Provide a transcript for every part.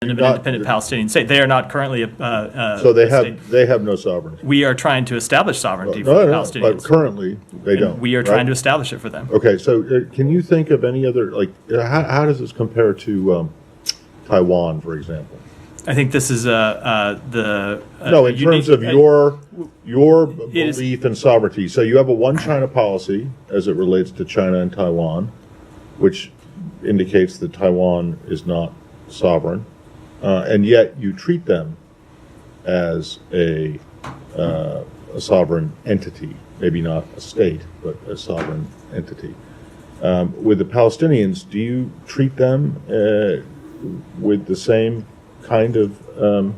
an independent Palestinian state. They are not currently So they a state. have no sovereignty. We are trying to establish sovereignty for No, the no, Palestinians. but currently they don't. We are trying to establish it for them. Okay, so can you think of any other, like, how does this compare to Taiwan, for example? I think this is No, in terms of your is- belief in sovereignty. So you have a one China policy as it relates to China and Taiwan, which indicates that Taiwan is not sovereign, and yet you treat them as a sovereign entity, maybe not a state, but a sovereign entity. With the Palestinians, do you treat them with the same kind of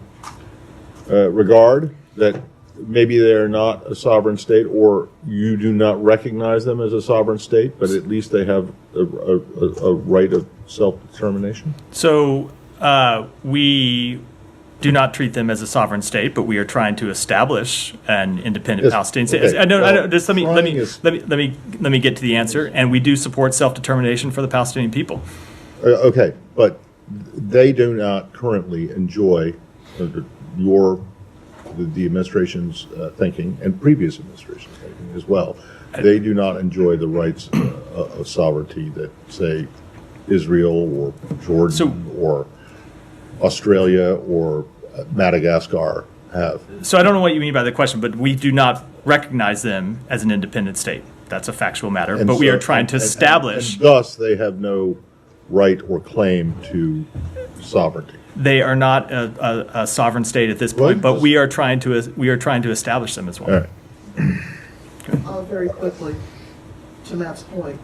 regard, that maybe they're not a sovereign state, or you do not recognize them as a sovereign state, but at least they have a right of self-determination? So we do not treat them as a sovereign state, but we are trying to establish an independent Yes, Palestinian state. okay. I know. Well, Just let me get to the answer. And we do support self-determination for the Palestinian people. Okay, but they do not currently enjoy the administration's thinking, and previous administrations' thinking as well. They do not enjoy the rights of sovereignty that, say, Israel or Jordan or Australia or Madagascar have. So I don't know what you mean by the question, but we do not recognize them as an independent state. That's a factual matter. And But we so- are trying to and establish. thus, they have no right or claim to sovereignty. They are not a sovereign state at this point, Well, but we are trying to establish them as well. All right. Very quickly, to Matt's point,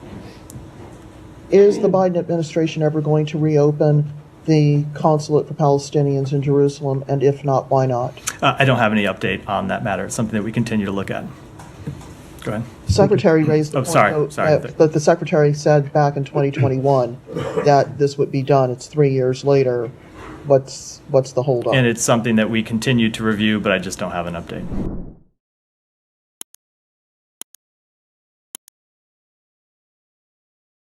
is the Biden administration ever going to reopen the consulate for Palestinians in Jerusalem? And if not, why not? I don't have any update on that matter. It's something that we continue to look at. Go ahead. Secretary raised the Oh, point, sorry, though, sorry. that the secretary said back in 2021 that this would be done. It's 3 years later. What's the holdup? And it's something that we continue to review, but I just don't have an update.